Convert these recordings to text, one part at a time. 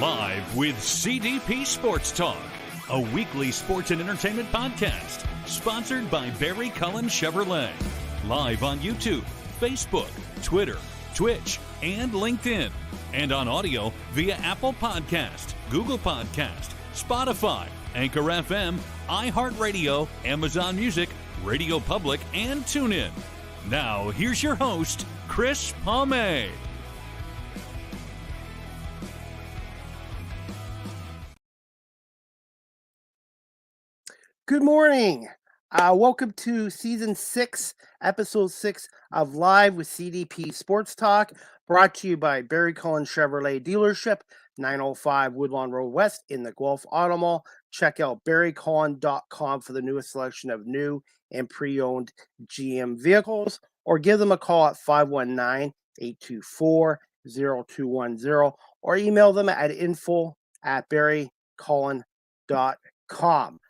Live with CDP Sports Talk, a weekly sports and entertainment podcast sponsored by Barry Cullen Chevrolet. Live on YouTube, Facebook, Twitter, Twitch, and LinkedIn. And on audio via Apple Podcast, Google Podcast, Spotify, Anchor FM, iHeartRadio, Amazon Music, Radio Public, and TuneIn. Now, here's your host, Chris Palme. Good morning. Welcome to Season 6, Episode 6 of Live with CDP Sports Talk, brought to you by Barry Cullen Chevrolet Dealership, 905 Woodlawn Road West in the Guelph Auto Mall. Check out barrycullen.com for the newest selection of new and pre-owned GM vehicles, or give them a call at 519-824-0210, or email them at info@barrycullen.com.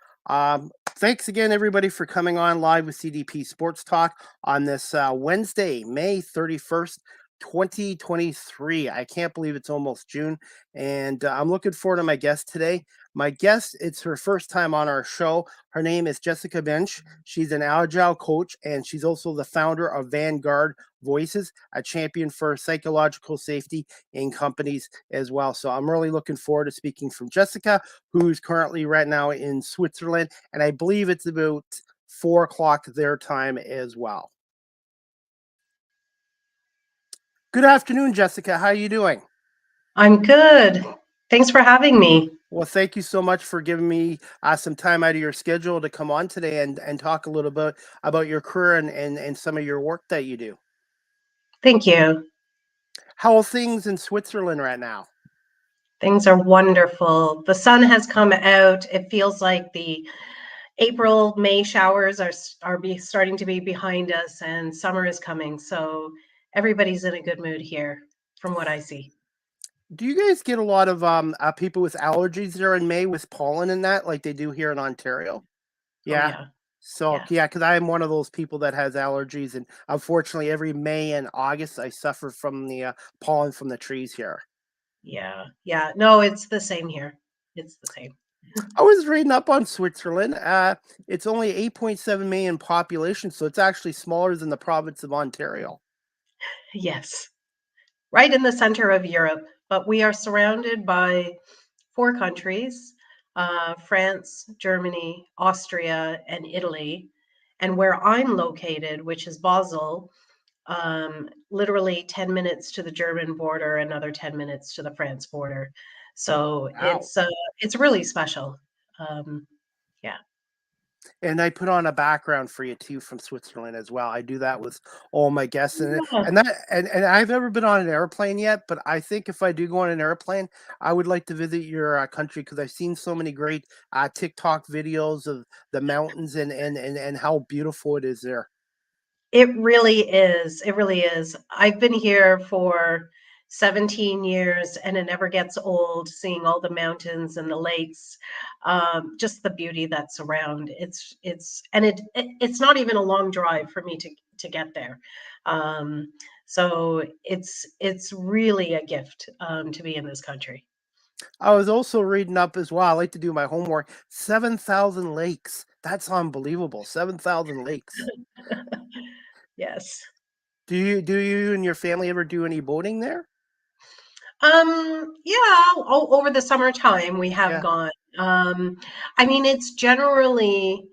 Thanks again, everybody, for coming on live with CDP Sports Talk on this Wednesday, May 31st, 2023. I can't believe it's almost June, and I'm looking forward to my guest today. My guest, it's her first time on our show. Her name is Jessica Bensch. She's an Agile Coach, and she's also the founder of Vanguard Voices, a champion for psychological safety in companies as well. So I'm really looking forward to speaking from Jessica, who's currently right now in Switzerland, and I believe it's about 4 o'clock their time as well. Good afternoon, Jessica. How are you doing? I'm good. Thanks for having me. Well, thank you so much for giving me some time out of your schedule to come on today and talk a little bit about your career and some of your work that you do. Thank you. How are things in Switzerland right now? Things are wonderful. The sun has come out. It feels like the April, May showers are starting to be behind us, and summer is coming. So everybody's in a good mood here, from what I see. Do you guys get a lot of people with allergies there in May with pollen and that, like they do here in Ontario? Yeah. Oh, yeah. So, yeah, because I am one of those people that has allergies, and unfortunately, every May and August, I suffer from the pollen from the trees here. Yeah. No, it's the same here. It's the same. I was reading up on Switzerland. It's only 8.7 million population, so it's actually smaller than the province of Ontario. Yes. Right in the center of Europe, but we are surrounded by 4 countries, France, Germany, Austria, and Italy. And where I'm located, which is Basel, literally 10 minutes to the German border, another 10 minutes to the France border. So Wow. it's really special. Yeah. And I put on a background for you too from Switzerland as well. I do that with all my guests, and Yeah. I've never been on an airplane yet, but I think if I do go on an airplane, I would like to visit your country because I've seen so many great TikTok videos of the mountains and how beautiful it is there. It really is. It really is. I've been here for 17 years, and it never gets old seeing all the mountains and the lakes, just the beauty that's around. It's not even a long drive for me to get there. So it's really a gift to be in this country. I was also reading up as well. I like to do my homework. 7,000 lakes. That's unbelievable. 7,000 lakes. Yes. Do you and your family ever do any boating there? Yeah, over the summertime we have Yeah. gone. I mean, it's generally,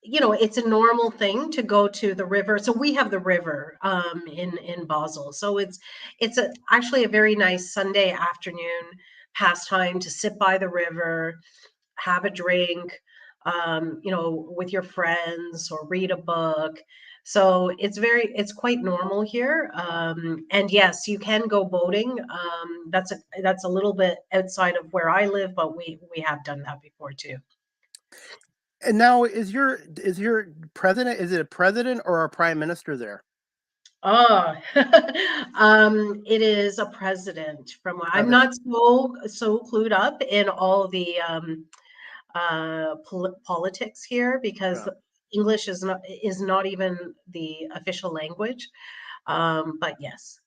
it's a normal thing to go to the river. So we have the river in Basel. So it's actually a very nice Sunday afternoon pastime to sit by the river, have a drink, with your friends or read a book. So it's quite normal here. And yes, you can go boating. That's a little bit outside of where I live, but we have done that before too. And now is your president, is it a president or a prime minister there? Oh, it is a president. I'm not so clued up in all the politics here because English is not even the official language. But yes.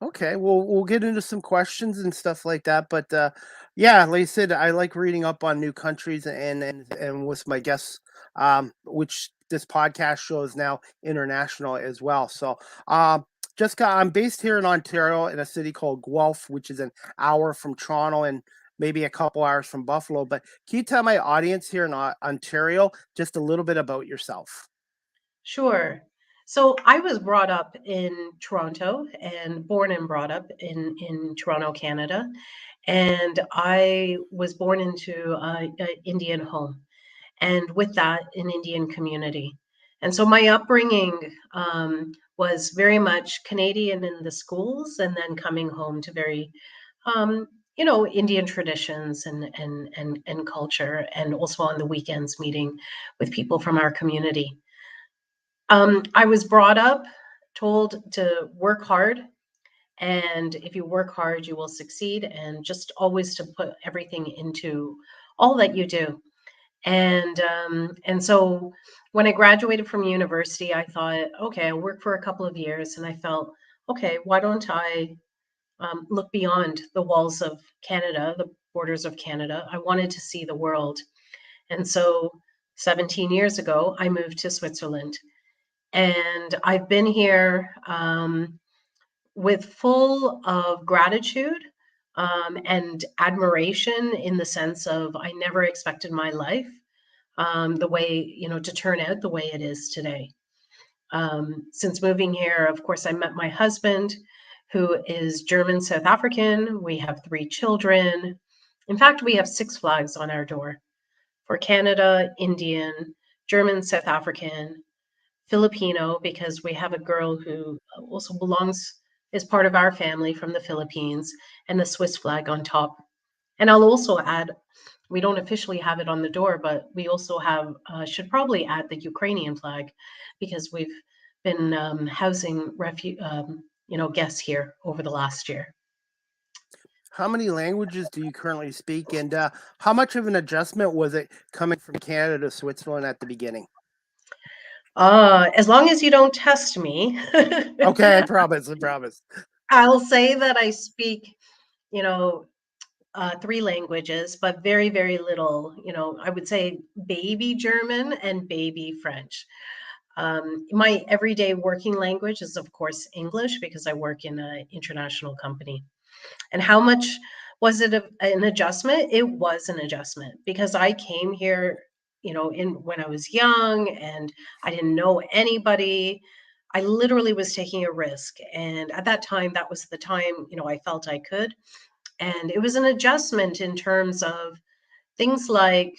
Okay, well, we'll get into some questions and stuff like that. But yeah, like I said, I like reading up on new countries and with my guests, which this podcast show is now international as well. So, I'm based here in Ontario in a city called Guelph, which is an hour from Toronto and maybe a couple hours from Buffalo. But can you tell my audience here in Ontario just a little bit about yourself? Sure. So I was brought up in Toronto and born and brought up in Toronto, Canada. And I was born into a Indian home, and with that, an Indian community. And so my upbringing was very much Canadian in the schools, and then coming home to very, um, Indian traditions and culture, and also on the weekends meeting with people from our community. I was brought up, told to work hard, and if you work hard, you will succeed, and just always to put everything into all that you do. And so when I graduated from university, I thought, okay, I'll work for a couple of years, and I felt, okay, why don't I look beyond the walls of Canada, the borders of Canada? I wanted to see the world, and so 17 years ago, I moved to Switzerland, and I've been here with full of gratitude and admiration in the sense of I never expected my life the way, to turn out the way it is today. Since moving here, of course, I met my husband, who is German South African. We have 3 children. In fact, we have 6 flags on our door for Canada, Indian, German South African, Filipino, because we have a girl who also is part of our family from the Philippines, and the Swiss flag on top. And I'll also add, we don't officially have it on the door, but we also should probably add the Ukrainian flag because we've been housing guests here over the last year. How many languages do you currently speak, and how much of an adjustment was it coming from Canada to Switzerland at the beginning? As long as you don't test me, Okay, I promise. I promise. I'll say that I speak, you know, 3 languages, but very, very little. I would say baby German and baby French. My everyday working language is, of course, English because I work in an international company. And how much was it an adjustment? It was an adjustment because I came here, in when I was young and I didn't know anybody. I literally was taking a risk. And at that time, that was the time, I felt I could. And it was an adjustment in terms of things like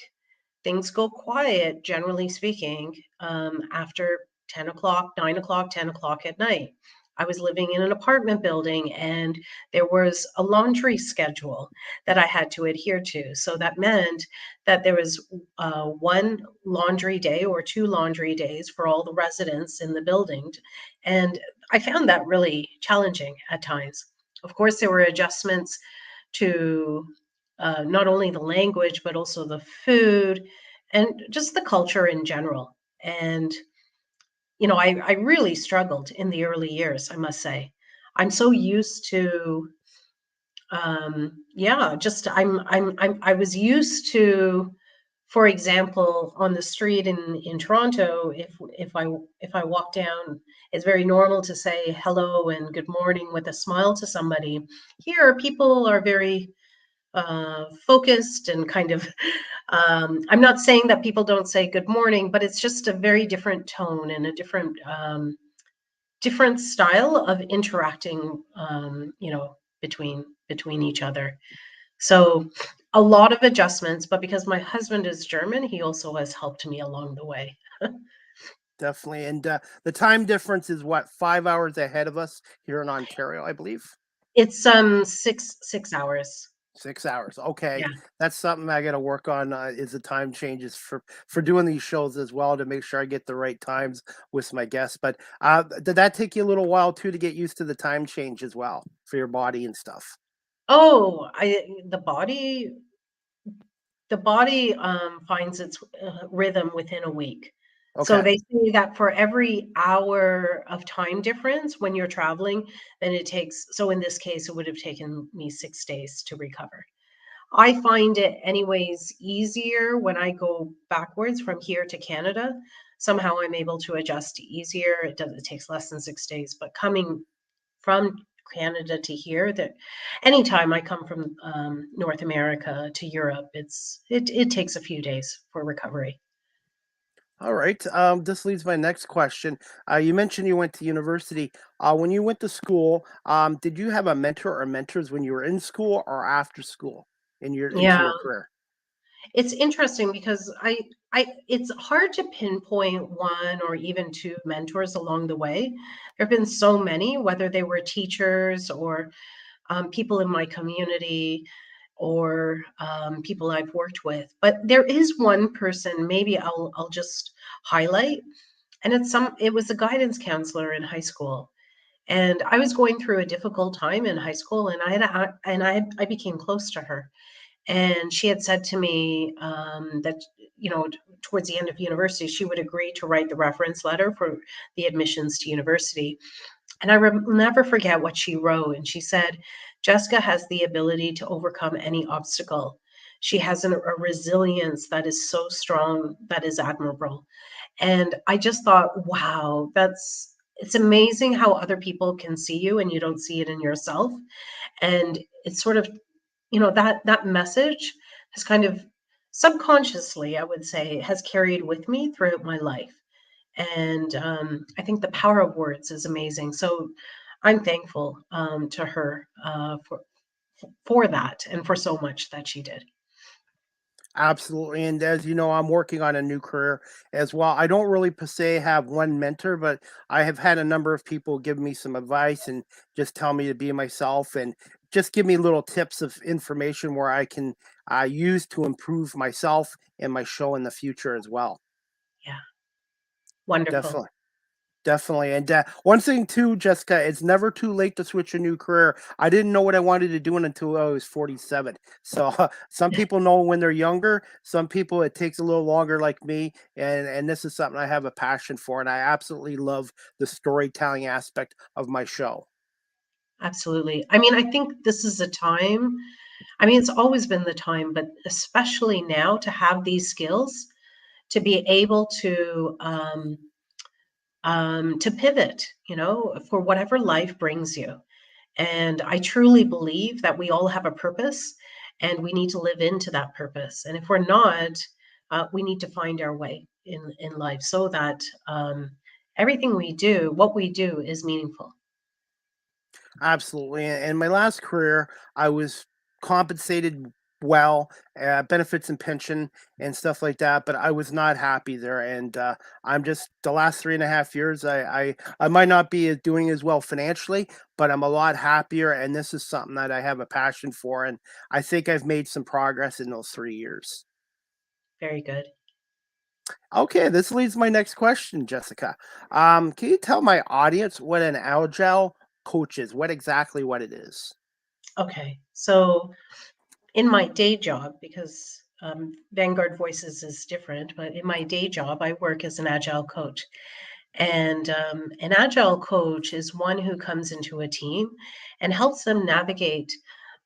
things go quiet, generally speaking, after 10 o'clock, 9 o'clock, 10 o'clock at night. I was living in an apartment building and there was a laundry schedule that I had to adhere to. So that meant that there was one laundry day or 2 laundry days for all the residents in the building. And I found that really challenging at times. Of course, there were adjustments to not only the language, but also the food and just the culture in general. And, I really struggled in the early years, I must say. I'm so used to, yeah, just I was used to, for example, on the street in Toronto, if I walk down, it's very normal to say hello and good morning with a smile to somebody. Here, people are very focused and kind of I'm not saying that people don't say good morning, but it's just a very different tone and a different style of interacting, between each other. So a lot of adjustments, but because my husband is German, he also has helped me along the way. Definitely. And the time difference is what, 5 hours ahead of us here in Ontario, I believe. It's 6 hours. 6 hours. Okay, Yeah. that's something I got to work on. Is the time changes for doing these shows as well to make sure I get the right times with my guests. But did that take you a little while too to get used to the time change as well for your body and stuff? Oh, I the body finds its rhythm within a week. So Okay. they say that for every hour of time difference when you're traveling, then it takes, so in this case, it would have taken me 6 days to recover. I find it anyways easier when I go backwards from here to Canada. Somehow I'm able to adjust easier. It takes less than 6 days, but coming from Canada to here, that anytime I come from North America to Europe, it takes a few days for recovery. All right. This leads my next question. You mentioned you went to university. When you went to school, did you have a mentor or mentors when you were in school or after school in your into Yeah, your career? it's interesting because it's hard to pinpoint one or even two mentors along the way. There have been so many, whether they were teachers or people in my community or people I've worked with. But there is one person, maybe I'll just highlight, and it was a guidance counselor in high school. And I was going through a difficult time in high school, and I became close to her. And she had said to me that, towards the end of university, she would agree to write the reference letter for the admissions to university. And never forget what she wrote. And she said, Jessica has the ability to overcome any obstacle. She has a resilience that is so strong, that is admirable. And I just thought, wow, it's amazing how other people can see you and you don't see it in yourself. And it's sort of, that message has kind of subconsciously, I would say, has carried with me throughout my life. And I think the power of words is amazing. So I'm thankful to her for that and for so much that she did. Absolutely. And as you know, I'm working on a new career as well. I don't really per se have one mentor, but I have had a number of people give me some advice and just tell me to be myself and just give me little tips of information where I can use to improve myself and my show in the future as well. Yeah, wonderful. Definitely. Definitely. And one thing too, Jessica, it's never too late to switch a new career. I didn't know what I wanted to do until I was 47. So some people know when they're younger. Some people it takes a little longer, like me. And this is something I have a passion for, and I absolutely love the storytelling aspect of my show. Absolutely. I mean, I think this is a time, I mean, it's always been the time, but especially now to have these skills, to be able to pivot, for whatever life brings you. And I truly believe that we all have a purpose and we need to live into that purpose. And if we're not, we need to find our way in life so that everything we do, what we do, is meaningful. Absolutely. In my last career, I was compensated well, benefits and pension and stuff like that, but I was not happy there. And I'm just the last 3.5 years, I might not be doing as well financially, but I'm a lot happier. And this is something that I have a passion for. And I think I've made some progress in those 3 years. Very good. Okay, this leads to my next question, Jessica. Can you tell my audience what an agile coach is? What it is? Okay. So in my day job, because Vanguard Voices is different, but in my day job, I work as an agile coach. And an agile coach is one who comes into a team and helps them navigate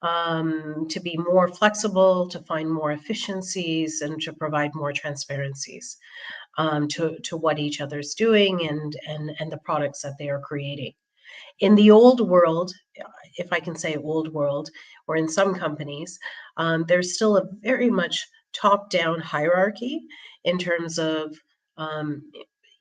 to be more flexible, to find more efficiencies, and to provide more transparencies to what each other's doing and the products that they are creating. In the old world, if I can say old world, or in some companies, there's still a very much top-down hierarchy in terms of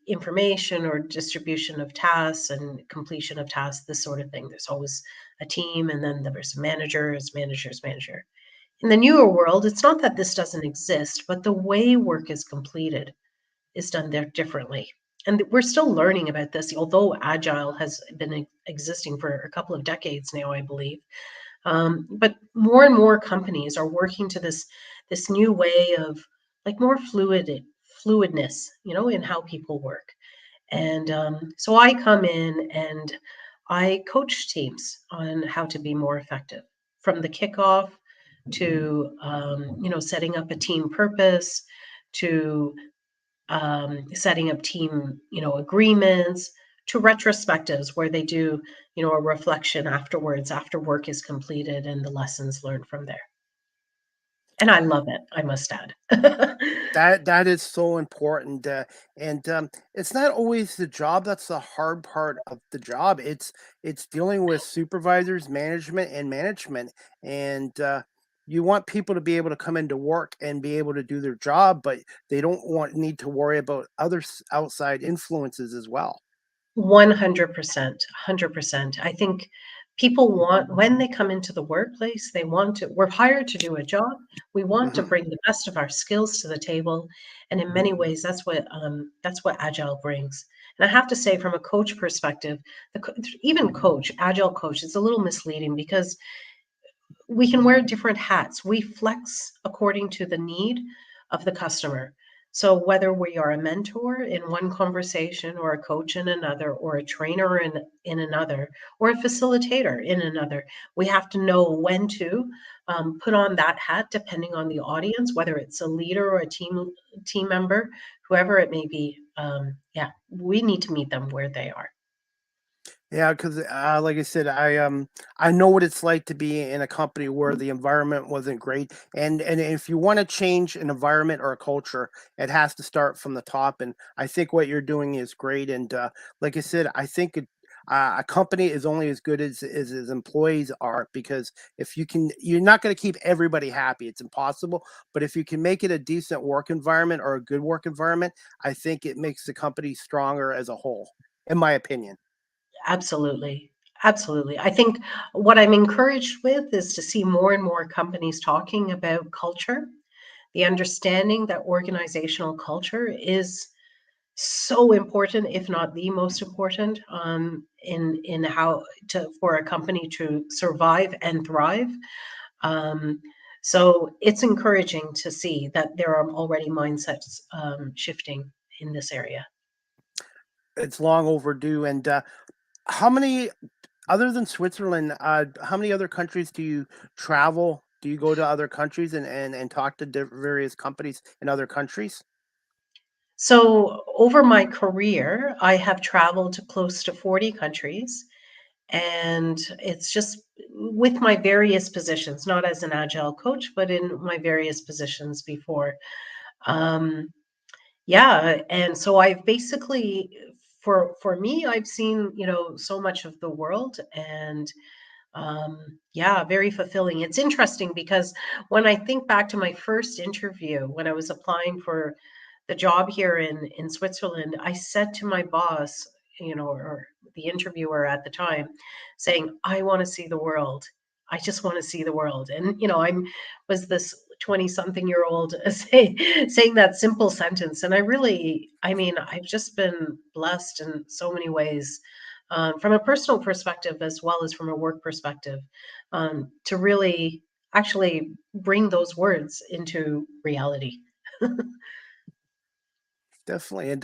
information or distribution of tasks and completion of tasks, this sort of thing. There's always a team, and then there's manager. In the newer world, it's not that this doesn't exist, but the way work is completed is done there differently. And we're still learning about this, although Agile has been existing for a couple of decades now, I believe. But more and more companies are working to this new way of like more fluidness, in how people work. And so I come in and I coach teams on how to be more effective from the kickoff to setting up a team purpose to setting up team, agreements, to retrospectives where they do, a reflection afterwards, after work is completed and the lessons learned from there. And I love it, I must add. That is so important, and it's not always the job that's the hard part of the job. It's dealing with supervisors, management, and you want people to be able to come into work and be able to do their job, but they don't need to worry about other outside influences as well. 100%, 100%. I think people want, when they come into the workplace, they want to, we're hired to do a job. We want to Hmm. bring the best of our skills to the table. And in many ways, that's what Agile brings. And I have to say, from a coach perspective, even coach, Agile coach, it's a little misleading because we can wear different hats. We flex according to the need of the customer. So whether we are a mentor in one conversation or a coach in another or a trainer in another or a facilitator in another, we have to know when to put on that hat depending on the audience, whether it's a leader or a team member, whoever it may be. Yeah, we need to meet them where they are. Yeah, because like I said, I know what it's like to be in a company where the environment wasn't great, and if you want to change an environment or a culture, it has to start from the top. And I think what you're doing is great. And like I said, I think a company is only as good as its employees are, because if you can, you're not going to keep everybody happy. It's impossible. But if you can make it a decent work environment or a good work environment, I think it makes the company stronger as a whole, in my opinion. Absolutely. Absolutely. I think what I'm encouraged with is to see more and more companies talking about culture, the understanding that organizational culture is so important, if not the most important, in how to for a company to survive and thrive. Um, so it's encouraging to see that there are already mindsets shifting in this area. It's long overdue. And how many, other than Switzerland, how many other countries do you travel? Do you go to other countries and talk to various companies in other countries? So over my career, I have traveled to close to 40 countries, and it's just with my various positions, not as an agile coach, but in my various positions before. Um, yeah, and so I've basically, for me, I've seen, so much of the world, and yeah, very fulfilling. It's interesting because when I think back to my first interview, when I was applying for the job here in Switzerland, I said to my boss, or the interviewer at the time, saying, "I want to see the world. I just want to see the world." And I'm was this 20-something-year-old saying that simple sentence, and I mean, I've just been blessed in so many ways, from a personal perspective as well as from a work perspective, to really actually bring those words into reality. Definitely. And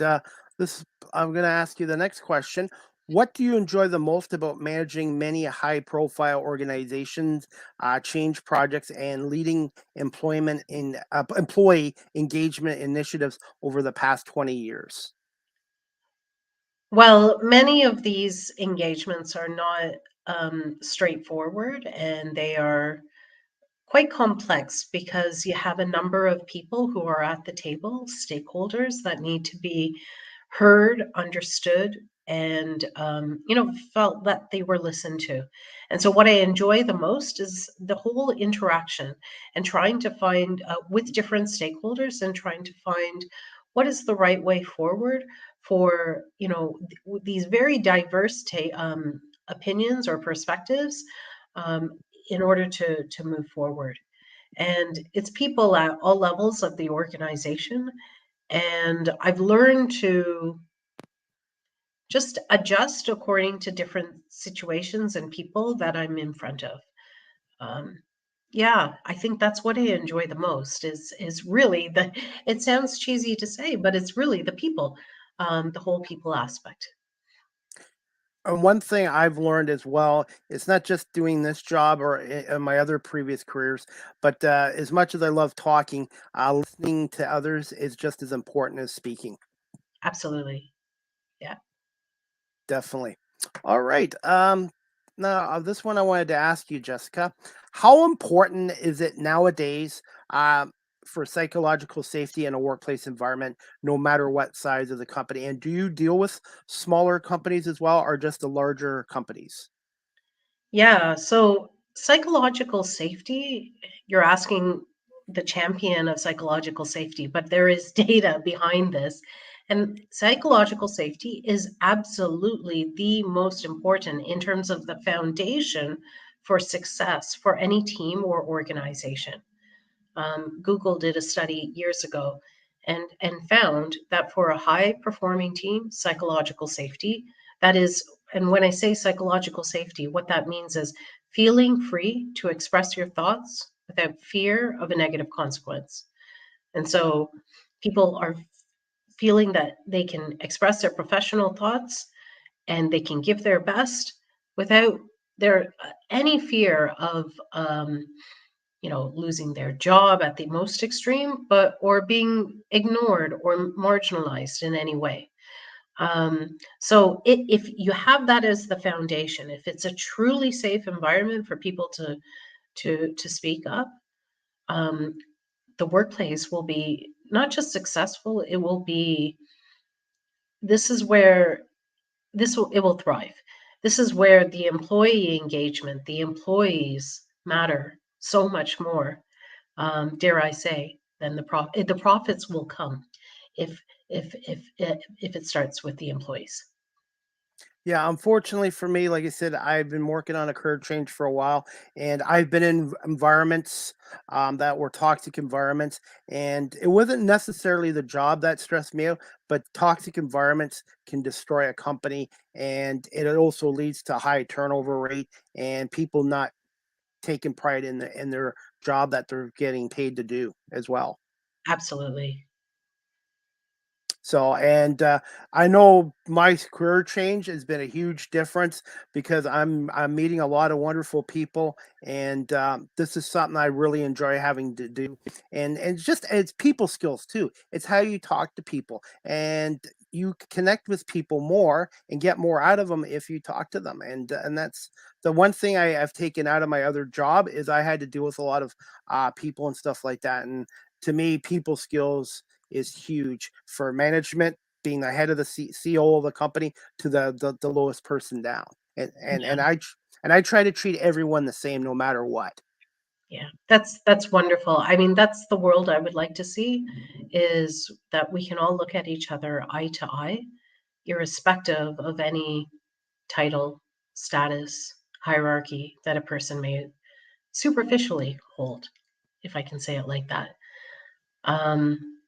this, I'm going to ask you the next question. What do you enjoy the most about managing many high-profile organizations, change projects, and leading employee engagement initiatives over the past 20 years? Well, many of these engagements are not straightforward, and they are quite complex because you have a number of people who are at the table, stakeholders that need to be heard, understood, and felt that they were listened to. And so, what I enjoy the most is the whole interaction and trying to find with different stakeholders and trying to find what is the right way forward for these very diverse opinions or perspectives, um, in order to move forward. And it's people at all levels of the organization. And I've learned to just adjust according to different situations and people that I'm in front of. Um, yeah, I think that's what I enjoy the most is really the it sounds cheesy to say, but it's really the people, the whole people aspect. And one thing I've learned as well, it's not just doing this job or in my other previous careers, but as much as I love talking, listening to others is just as important as speaking. Absolutely. Yeah. Definitely. All right. Now this one I wanted to ask you, Jessica. How important is it nowadays for psychological safety in a workplace environment, no matter what size of the company? And do you deal with smaller companies as well, or just the larger companies? Yeah. So psychological safety, you're asking the champion of psychological safety, but there is data behind this. And psychological safety is absolutely the most important in terms of the foundation for success for any team or organization. Google did a study years ago and found that for a high performing team, psychological safety, that is, and when I say psychological safety, what that means is feeling free to express your thoughts without fear of a negative consequence. And so people are feeling that they can express their professional thoughts and they can give their best without their any fear of losing their job at the most extreme, but or being ignored or marginalized in any way. If you have that as the foundation, if it's a truly safe environment for people to speak up, um, the workplace will be not just successful, it will be this is where it will thrive. This is where the employee engagement, the employees matter so much more, dare I say, then the profits will come if if it starts with the employees. Yeah, unfortunately for me, like I said, I've been working on a career change for a while, and I've been in environments that were toxic environments, and it wasn't necessarily the job that stressed me out, but toxic environments can destroy a company, and it also leads to high turnover rate and people not taking pride in their job that they're getting paid to do as well. Absolutely. So, and I know my career change has been a huge difference because I'm meeting a lot of wonderful people, and this is something I really enjoy having to do. And it's people skills too. It's how you talk to people, and you connect with people more and get more out of them if you talk to them. And that's the one thing I've taken out of my other job is I had to deal with a lot of people and stuff like that. And to me, people skills is huge for management, being the head of the CEO of the company to the lowest person down. And and Yeah. and I and I try to treat everyone the same no matter what. Yeah. That's wonderful. I mean, that's the world I would like to see, is that we can all look at each other eye to eye, irrespective of any title, status, hierarchy that a person may superficially hold, if I can say it like that. Um,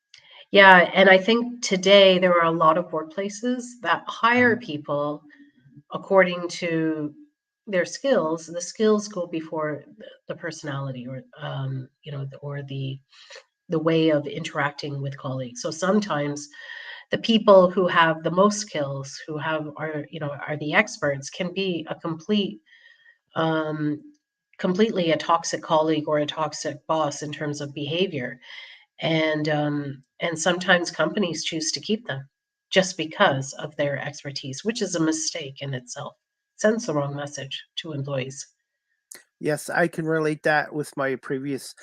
yeah, and I think today there are a lot of workplaces that hire people according to their skills. The skills go before the personality, or or the way of interacting with colleagues. So sometimes the people who have the most skills, who have are are the experts, can be a um, completely a toxic colleague or a toxic boss in terms of behavior. And sometimes companies choose to keep them just because of their expertise, which is a mistake in itself. Sends the wrong message to employees. Yes, I can relate that with my previous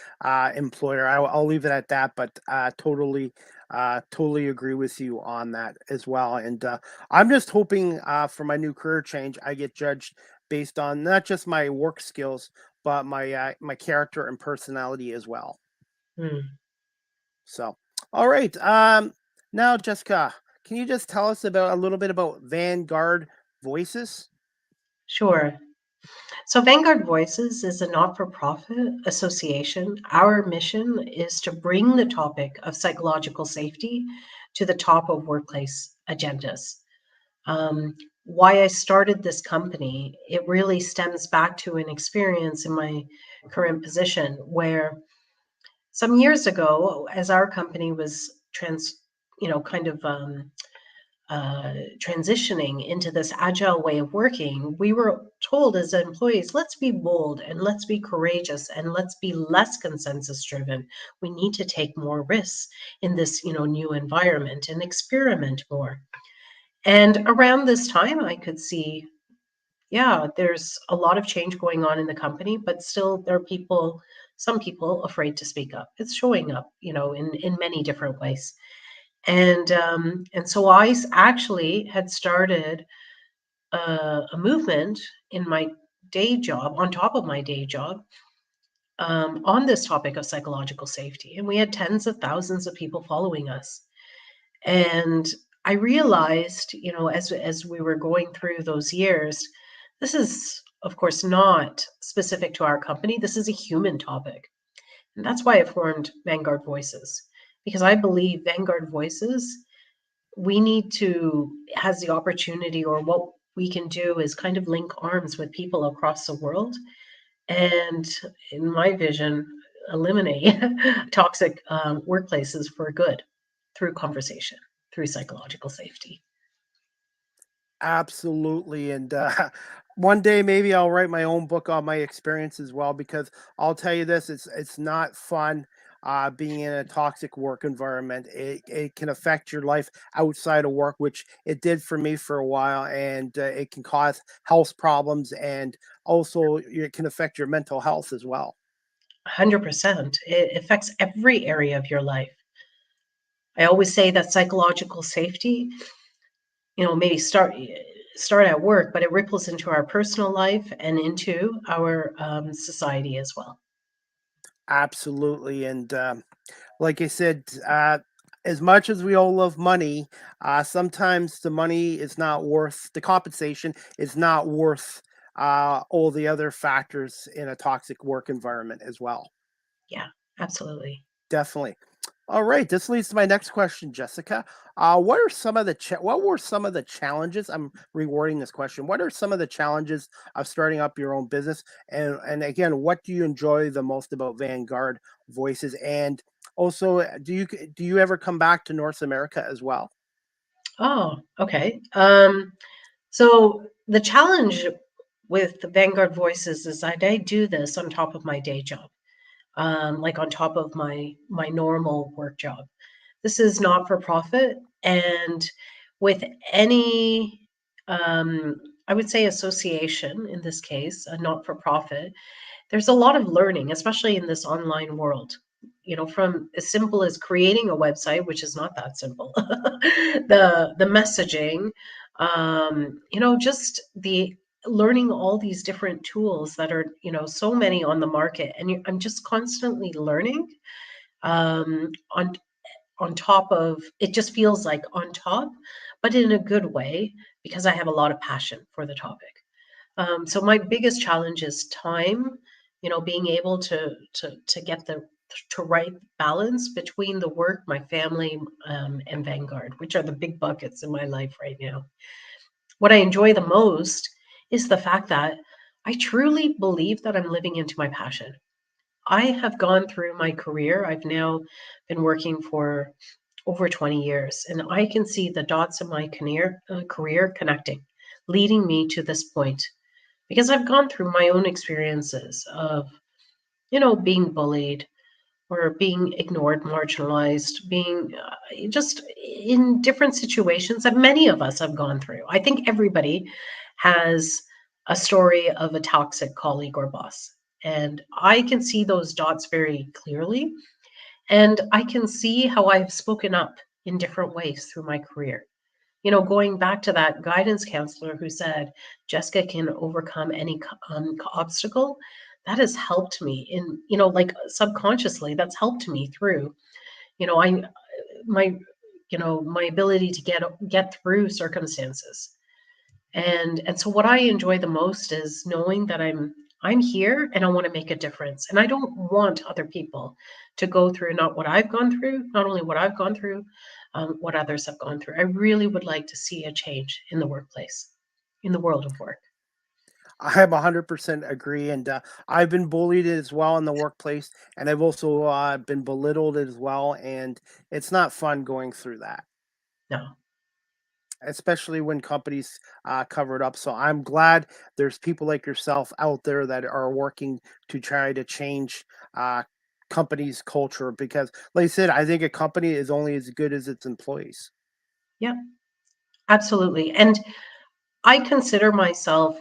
employer. I'll leave it at that, but totally agree with you on that as well. And I'm just hoping for my new career change, I get judged based on not just my work skills, but my character and personality as well. Hmm. So, all right. Now, Jessica, can you just tell us about a little bit about Vanguard Voices? Sure. So, Vanguard Voices is a not for profit association. Our mission is to bring the topic of psychological safety to the top of workplace agendas. Um, why I started this company, it really stems back to an experience in my current position where some years ago, as our company was kind of transitioning into this agile way of working, we were told as employees, let's be bold and let's be courageous and let's be less consensus driven. We need to take more risks in this, new environment and experiment more. And around this time, I could see, yeah, there's a lot of change going on in the company, but still there are some people afraid to speak up. It's showing up, in many different ways. And so actually had started a movement in my day job, on top of my day job, on this topic of psychological safety, and we had tens of thousands of people following us. And I realized, as we were going through those years, this is of course not specific to our company. This is a human topic, and that's why I formed Vanguard Voices, because I believe Vanguard Voices, we need to has the opportunity, or what we can do is kind of link arms with people across the world, and in my vision, eliminate toxic workplaces for good through conversation, through psychological safety. Absolutely. And one day maybe I'll write my own book on my experience as well, because I'll tell you this, it's not fun being in a toxic work environment. It can affect your life outside of work, which it did for me for a while, and it can cause health problems, and also it can affect your mental health as well. 100%. It affects every area of your life. I always say that psychological safety, maybe start at work, but it ripples into our personal life and into our society as well. Absolutely. And like I said, as much as we all love money, sometimes the money is not worth the compensation, is not worth all the other factors in a toxic work environment as well. Yeah, absolutely. Definitely. All right, this leads to my next question, Jessica. What were some of the challenges? I'm rewording this question. What are some of the challenges of starting up your own business? And again, what do you enjoy the most about Vanguard Voices? And also, do you ever come back to North America as well? Oh, okay. So the challenge with the Vanguard Voices is that I do this on top of my day job, like on top of my normal work job. This is not for profit, and with any, um, I would say, association in this case, a not for profit, there's a lot of learning, especially in this online world. From as simple as creating a website, which is not that simple, the messaging, just the learning all these different tools that are, so many on the market, and I'm just constantly learning, um, on on top of it. Just feels like on top, but in a good way, because I have a lot of passion for the topic. So my biggest challenge is time, being able to get the to right balance between the work, my family, and Vanguard, which are the big buckets in my life right now. What I enjoy the most is the fact that I truly believe that I'm living into my passion. I have gone through my career. I've now been working for over 20 years, and I can see the dots in my career connecting, leading me to this point, because I've gone through my own experiences of, being bullied or being ignored, marginalized, being just in different situations that many of us have gone through. I think everybody has a story of a toxic colleague or boss. And I can see those dots very clearly. And I can see how I've spoken up in different ways through my career. Going back to that guidance counselor who said, Jessica can overcome any obstacle, that has helped me in, like subconsciously, that's helped me through, I, my, my ability to get through circumstances. And so what I enjoy the most is knowing that I'm here and I want to make a difference. And I don't want other people to go through not what I've gone through, not only what I've gone through, what others have gone through. I really would like to see a change in the workplace, in the world of work. I have 100% agree, and I've been bullied as well in the workplace, and I've also been belittled as well, and it's not fun going through that. No. especially when companies cover it up. So I'm glad there's people like yourself out there that are working to try to change uh, companies' culture because, like I said, I think a company is only as good as its employees. Yeah, absolutely. And I consider myself,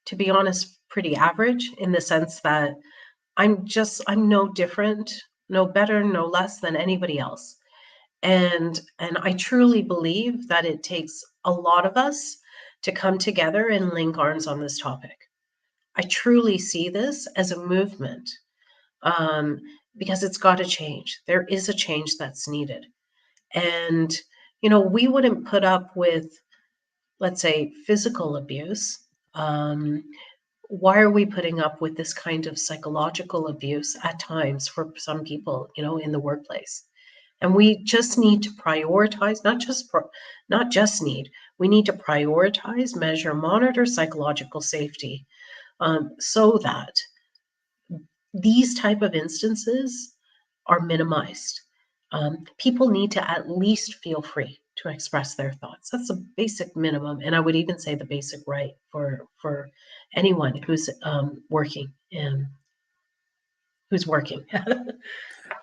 to be honest, pretty average in the sense that I'm no different, no better, no less than anybody else. And I truly believe that it takes a lot of us to come together and link arms on this topic. I truly see this as a movement, um, because it's got to change. There is a change that's needed. And, we wouldn't put up with, let's say, physical abuse. Um, why are we putting up with this kind of psychological abuse at times for some people, in the workplace? And we just need to prioritize, not just need, we need to prioritize, measure, monitor psychological safety, so that these type of instances are minimized. People need to at least feel free to express their thoughts. That's a basic minimum, and I would even say the basic right for anyone who's working.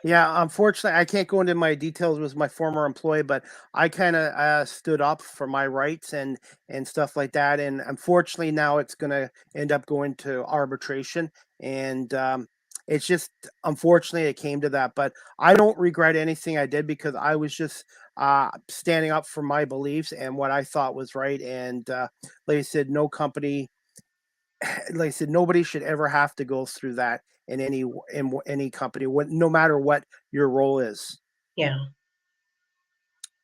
Yeah, unfortunately, I can't go into my details with my former employee, but I kind of stood up for my rights and stuff like that. And unfortunately, now it's going to end up going to arbitration, and it's just unfortunately it came to that. But I don't regret anything I did because I was just standing up for my beliefs and what I thought was right. And like I said, no company like I said, nobody should ever have to go through that in any company, no matter what your role is. Yeah.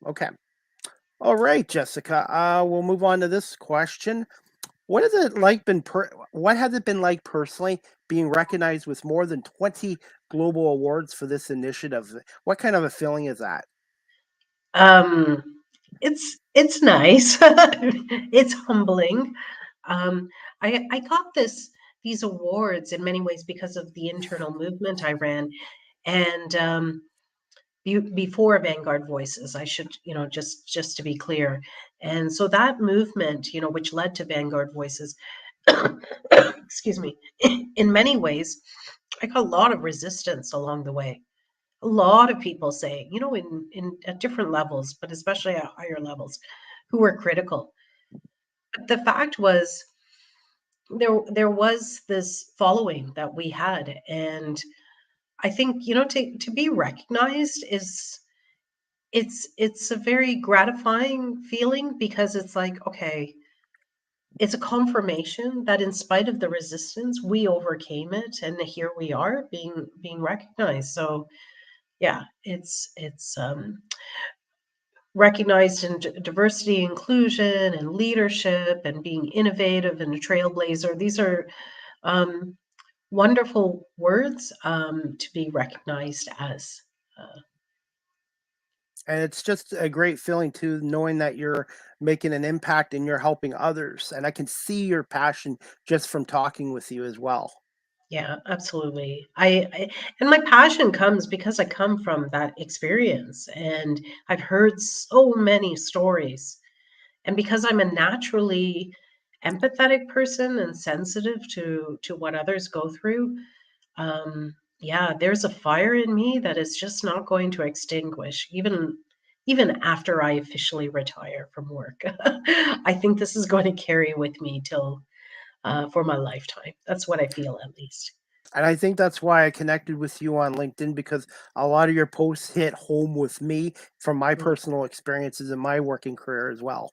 Okay. All right, Jessica. We'll move on to this question. What has it been like personally being recognized with more than 20 global awards for this initiative? What kind of a feeling is that? Um, it's nice. It's humbling. I got these awards in many ways because of the internal movement I ran, and before Vanguard Voices, I should, just to be clear. And so that movement, which led to Vanguard Voices, excuse me, in many ways, I got a lot of resistance along the way. A lot of people saying, in at different levels, but especially at higher levels, who were critical. But the fact was, there was this following that we had, and I think, to be recognized is it's a very gratifying feeling because it's like, okay, it's a confirmation that in spite of the resistance, we overcame it, and here we are being recognized. So yeah, it's recognized in diversity, inclusion, and leadership, and being innovative and a trailblazer. These are um, wonderful words to be recognized as. Uh, And it's just a great feeling too, knowing that you're making an impact and you're helping others. And I can see your passion just from talking with you as well. yeah, absolutely. And my passion comes because I come from that experience, and I've heard so many stories. And because I'm a naturally empathetic person and sensitive to what others go through, yeah, there's a fire in me that is just not going to extinguish, even after I officially retire from work. I think this is going to carry with me till for my lifetime. That's what I feel, at least. And I think that's why I connected with you on LinkedIn because a lot of your posts hit home with me from my Mm, personal experiences in my working career as well.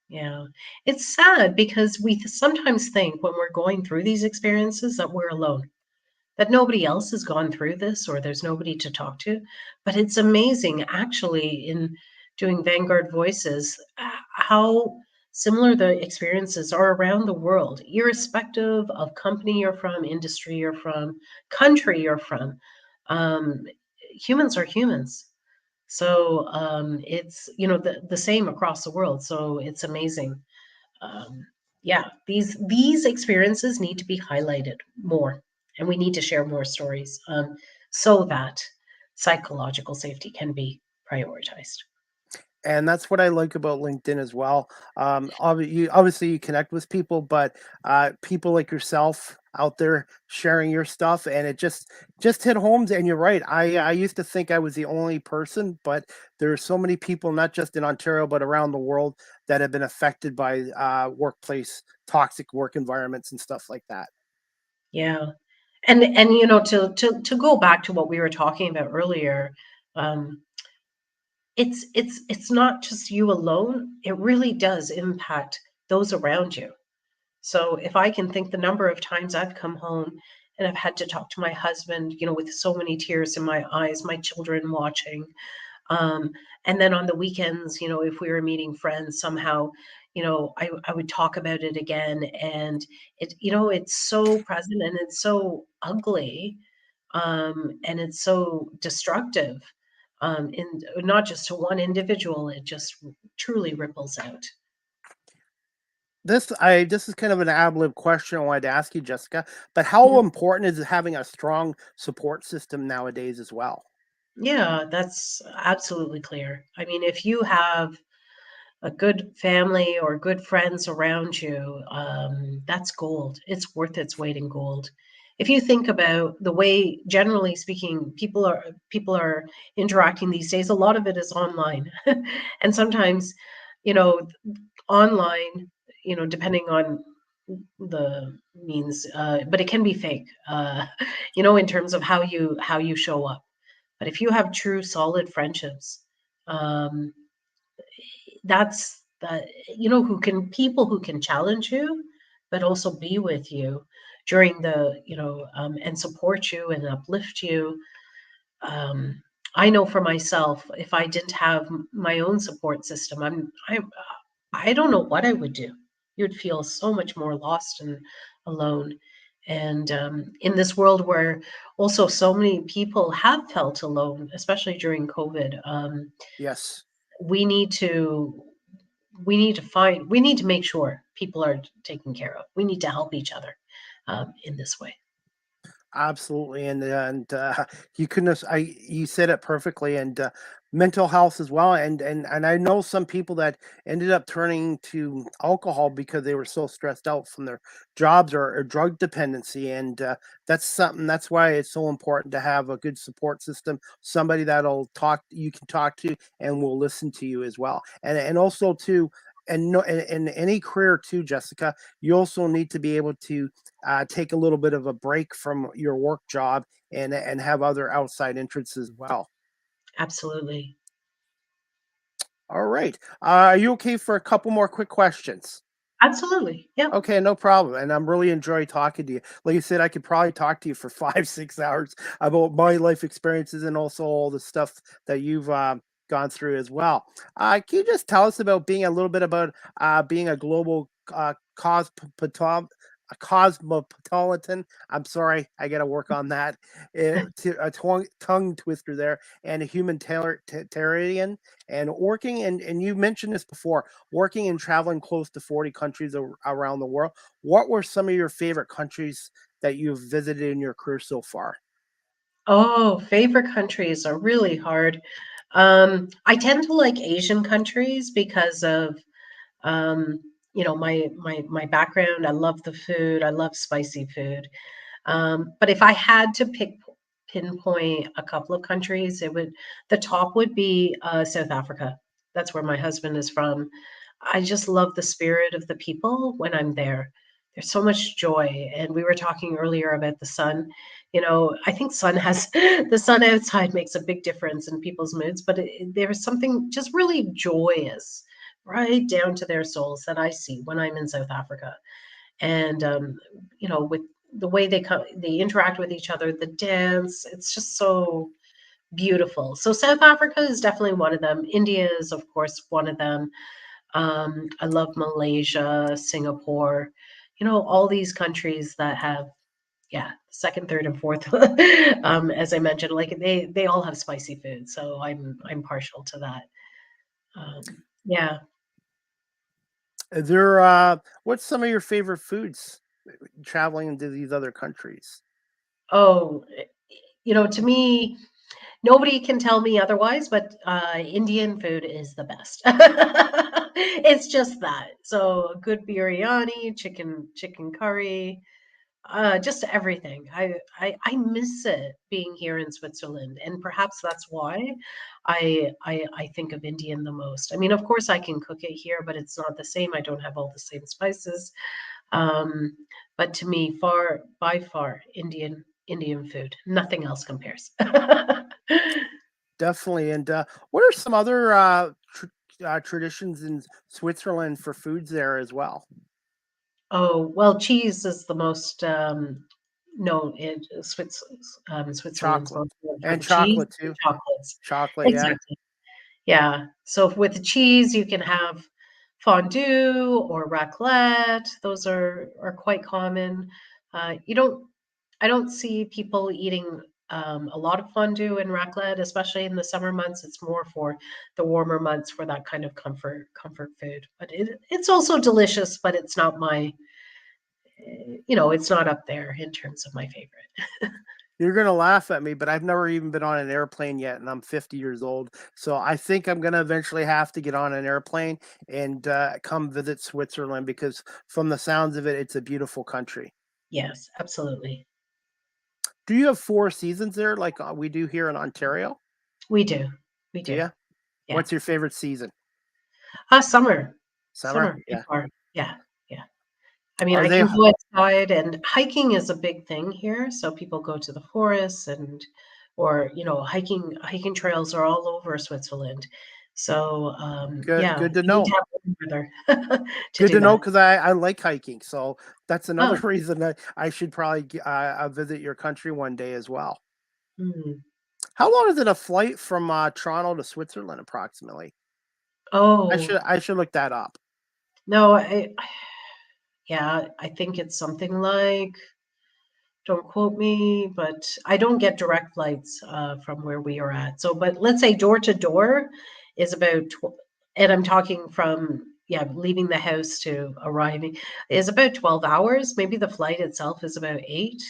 yeah, it's sad because we sometimes think when we're going through these experiences that we're alone, that nobody else has gone through this or there's nobody to talk to. But it's amazing, actually, in doing Vanguard Voices, how similar the experiences are around the world, irrespective of company you're from, industry you're from, country you're from. Um, Humans are humans. So it's the same across the world. So it's amazing. um, yeah, these experiences need to be highlighted more, and we need to share more stories, so that psychological safety can be prioritized. And that's what I like about LinkedIn as well. Obviously you connect with people, but people like yourself out there sharing your stuff, and it just hit homes. And you're right. I used to think I was the only person, but there are so many people, not just in Ontario but around the world, that have been affected by workplace toxic work environments and stuff like that. Yeah. And you know, to go back to what we were talking about earlier, um, it's not just you alone. It really does impact those around you. So if I can think the number of times I've come home and I've had to talk to my husband, you know, with so many tears in my eyes, my children watching, um, and then on the weekends, you know, if we were meeting friends somehow, you know, I would talk about it again, and it, you know, it's so present and it's so ugly, and it's so destructive, in not just to one individual, it just truly ripples out. This is kind of an ad lib question I wanted to ask you, Jessica. But how important is having a strong support system nowadays as well? Yeah, that's absolutely clear. I mean, if you have a good family or good friends around you, that's gold. It's worth its weight in gold. If you think about the way, generally speaking, people are interacting these days, a lot of it is online, and sometimes, you know, online, you know, depending on the means, but it can be fake, you know, in terms of how you show up. But if you have true, solid friendships, um, that's that, you know, who can people who can challenge you, but also be with you during the, you know, and support you and uplift you. Um, I know for myself, if I didn't have my own support system, I don't know what I would do. You'd feel so much more lost and alone. And in this world where also so many people have felt alone, especially during COVID, Yes. we need to we need to make sure people are taken care of. We need to help each other in this way. Absolutely, and you couldn't have, I you said it perfectly, and mental health as well, and I know some people that ended up turning to alcohol because they were so stressed out from their jobs or drug dependency, and that's something. That's why it's so important to have a good support system, somebody that'll talk you can talk to and will listen to you as well, and also too. And no, in any career too, Jessica, you also need to be able to take a little bit of a break from your work job and have other outside interests as well. Absolutely. All right. Are you okay for a couple more quick questions? Absolutely. Yeah. Okay, no problem. And I'm really enjoying talking to you. Like you said, I could probably talk to you for 5, 6 hours about my life experiences and also all the stuff that you've gone through as well. Can you just tell us about being a little bit about being a global a cosmopolitan? I'm sorry, I got to work on that. A tongue twister there, and a humanitarian, and working. And you mentioned this before, working and traveling close to 40 countries around the world. What were some of your favorite countries that you've visited in your career so far? Oh, favorite countries are really hard. I tend to like Asian countries because of um, you know, my background. I love the food. I love spicy food. But if I had to pinpoint a couple of countries, it would the top would be South Africa. That's where my husband is from. I just love the spirit of the people when I'm there. There's so much joy. And we were talking earlier about the sun. You know, I think sun has the sun outside makes a big difference in people's moods, but there's something just really joyous right down to their souls that I see when I'm in South Africa. And you know, with the way they interact with each other, the dance, it's just so beautiful. So South Africa is definitely one of them. India is, of course, one of them. I love Malaysia, Singapore, you know, all these countries that have, yeah, second, third, and fourth. As I mentioned, like they all have spicy food, so I'm partial to that. Yeah. What's some of your favorite foods traveling into these other countries? Oh, you know, to me, Nobody can tell me otherwise, but Indian food is the best. It's just that. So good biryani, chicken curry, just everything. I miss it being here in Switzerland, and perhaps that's why I think of Indian the most. I mean, of course, I can cook it here, but it's not the same. I don't have all the same spices. Um, but to me, far by far, Indian food. Nothing else compares. Definitely. And what are some other traditions in Switzerland for foods there as well? Oh, well, cheese is the most known in Switzerland's Chocolate most known for and the cheese chocolate and too. chocolates. Chocolate, yeah. Exactly. Yeah. So with the cheese, you can have fondue or raclette. Those are quite common. You don't I don't see people eating a lot of fondue and raclette, especially in the summer months. It's more for the warmer months for that kind of comfort food. But it's also delicious, but it's not my it's not up there in terms of my favorite. You're gonna laugh at me, but I've never even been on an airplane yet, and I'm 50 years old. So I think I'm gonna eventually have to get on an airplane and come visit Switzerland because, from the sounds of it, it's a beautiful country. Yes, absolutely. Do you have four seasons there, like we do here in Ontario? We do. We Do do. you? Yeah. What's your favorite season? Summer. Summer? Summer by Yeah. far. Yeah. Yeah. I mean, Are I they? can go outside, and hiking is a big thing here. So people go to the forests or hiking trails are all over Switzerland. So Good, yeah, good to you need know. to have warm weather to Good do to know that. because I like hiking. So that's another Oh, reason that I should probably visit your country one day as well. mm. How long is it a flight from Toronto to Switzerland approximately? Oh I should look that up. no, yeah, I think it's something like, don't quote me, but I don't get direct flights from where we are at. So, but let's say door to door is about, and I'm talking from, yeah, leaving the house to arriving is about 12 hours. Maybe the flight itself is about 8.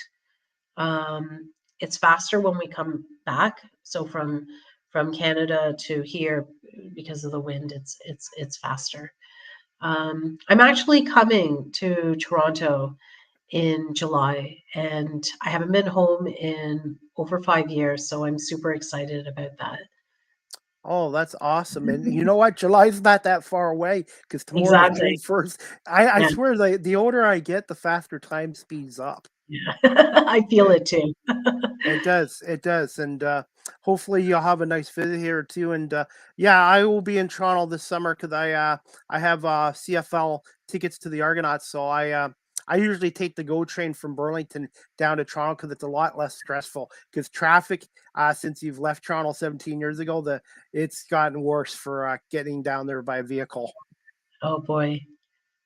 Um, it's faster when we come back. So from Canada to here, because of the wind, it's faster. I'm actually coming to Toronto in July, and I haven't been home in over 5 years, so I'm super excited about that. Oh, that's awesome. And you know what? July's not that far away because tomorrow's June Exactly. 1st. I Yeah, swear the older I get, the faster time speeds up. yeah. I feel it too. It does. It does. And hopefully you'll have a nice visit here too. And yeah, I will be in Toronto this summer because I have CFL tickets to the Argonauts. So I usually take the GO train from Burlington down to Toronto because it's a lot less stressful. Because traffic, since you've left Toronto 17 years ago, the it's gotten worse for getting down there by vehicle. Oh boy,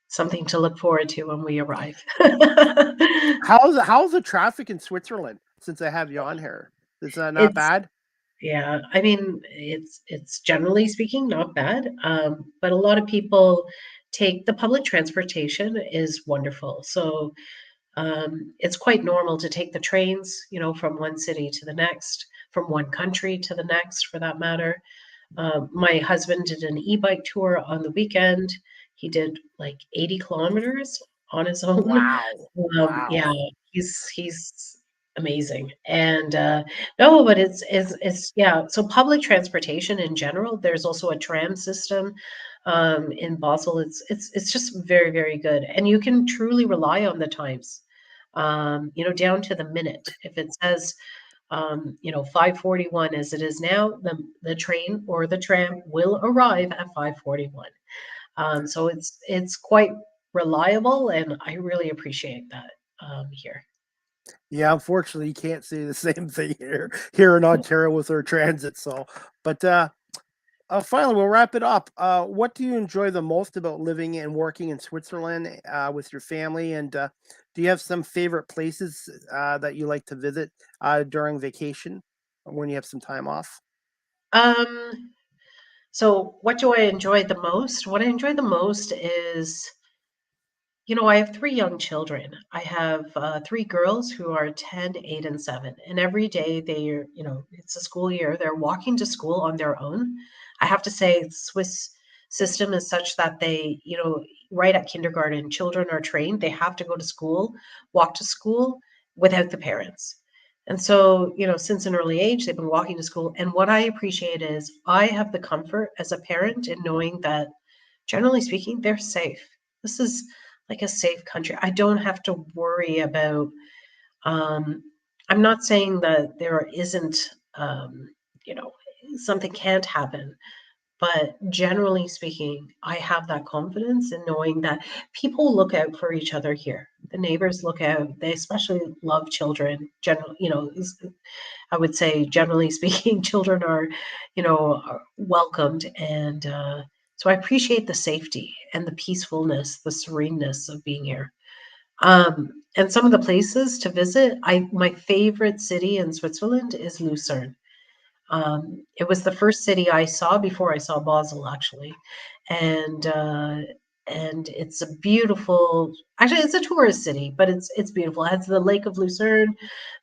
something to look forward to when we arrive. How's the traffic in Switzerland? Since I have you on here, is that not It's bad? Yeah, I mean, it's generally speaking not bad, but a lot of people take the public transportation is wonderful. So it's quite normal to take the trains, from one city to the next, from one country to the next, for that matter. My husband did an e-bike tour on the weekend. He did like 80 kilometers on his own. Wow. Wow. Yeah, he's amazing. And no, but it's yeah. So public transportation in general. There's also a tram system in Basel. It's just very very good, and you can truly rely on the times. Down to the minute. If it says 5:41 as it is now, the train or the tram will arrive at 5:41. So it's quite reliable, and I really appreciate that here. Yeah, unfortunately, you can't say the same thing here in Ontario with our transit. So, but finally, we'll wrap it up. What do you enjoy the most about living and working in Switzerland with your family? And do you have some favorite places that you like to visit during vacation when you have some time off? Um, so what do I enjoy the most? What I enjoy the most is, I have three young children. I have three girls who are 10, 8, and 7. And every day it's a school year. They're walking to school on their own. I have to say, the Swiss system is such that right at kindergarten, children are trained. They have to go to school, walk to school without the parents. And so, since an early age, they've been walking to school. And what I appreciate is I have the comfort as a parent in knowing that, generally speaking, they're safe. This is like a safe country. I don't have to worry about, I'm not saying that there isn't, you know, something can't happen, but generally speaking, I have that confidence in knowing that people look out for each other here. The neighbors look out. They especially love children. I would say, generally speaking, children are welcomed, and so I appreciate the safety and the peacefulness, the sereneness of being here. And some of the places to visit, my favorite city in Switzerland is Lucerne. It was the first city I saw before I saw Basel, actually, and it's a beautiful. Actually, it's a tourist city, but it's beautiful. It has the Lake of Lucerne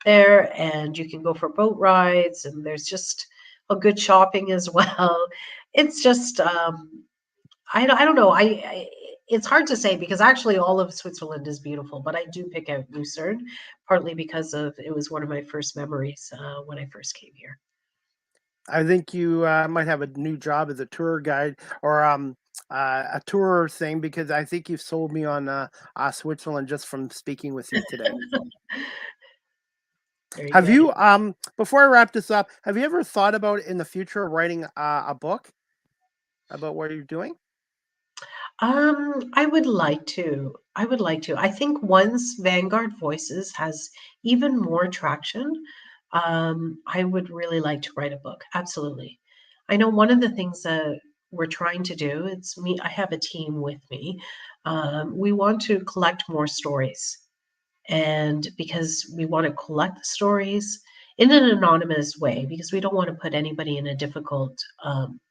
there, and you can go for boat rides, and there's just a good shopping as well. It's just I don't know. It's hard to say because actually all of Switzerland is beautiful, but I do pick out Lucerne partly because it was one of my first memories when I first came here. I think you might have a new job as a tour guide or a tour thing, because I think you've sold me on Switzerland just from speaking with you today. Very Have good. you, before I wrap this up, have you ever thought about in the future writing a book about what you're doing? I would like to. I would like to. I think once Vanguard Voices has even more traction, I would really like to write a book. Absolutely. I know one of the things that we're trying to do, it's me, I have a team with me. We want to collect more stories. And because we want to collect the stories in an anonymous way, because we don't want to put anybody in a difficult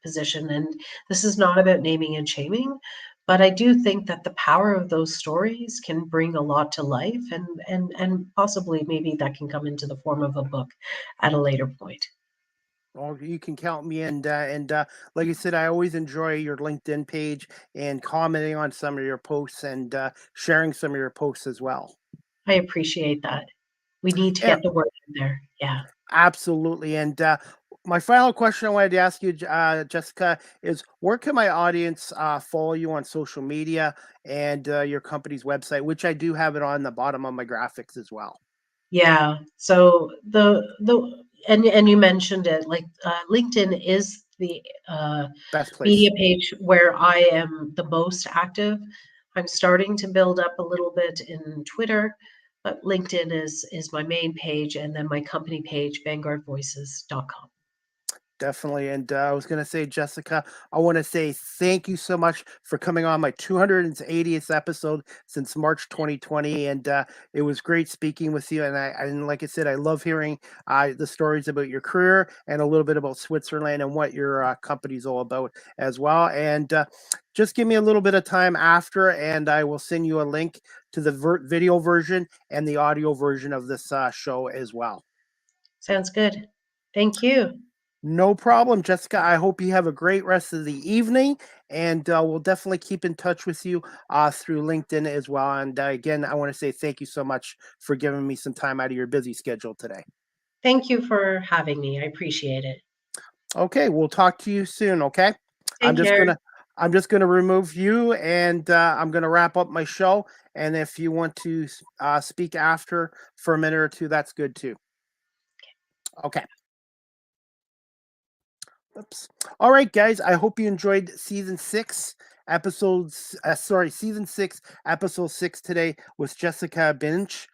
position. And this is not about naming and shaming, but I do think that the power of those stories can bring a lot to life, and possibly maybe that can come into the form of a book at a later point. Well, you can count me in. And like I said, I always enjoy your LinkedIn page and commenting on some of your posts and sharing some of your posts as well. I appreciate that. We need to Yeah, get the word out there. Yeah. absolutely. And my final question I wanted to ask you, Jessica, is where can my audience follow you on social media and your company's website, which I do have it on the bottom of my graphics as well. Yeah. So and you mentioned it, like LinkedIn is the Best media place. page where I am the most active. I'm starting to build up a little bit in Twitter, but LinkedIn is my main page, and then my company page, vanguardvoices.com. Definitely. And I was going to say, Jessica, I want to say thank you so much for coming on my 280th episode since March 2020. And it was great speaking with you. And like I said, I love hearing the stories about your career and a little bit about Switzerland and what your company's all about as well. And just give me a little bit of time after, and I will send you a link to the video version and the audio version of this show as well. Sounds good. Thank you. No problem, Jessica. I hope you have a great rest of the evening, and we'll definitely keep in touch with you through LinkedIn as well. And again, I want to say thank you so much for giving me some time out of your busy schedule today. Thank you for having me. I appreciate it. Okay, we'll talk to you soon. Okay, I'm Take just care. gonna I'm just gonna remove you, and I'm gonna wrap up my show. And if you want to speak after for a minute or two, that's good too. Okay. Oops. All right, guys. I hope you enjoyed season 6, season 6, episode 6 today with Jessica Bensch.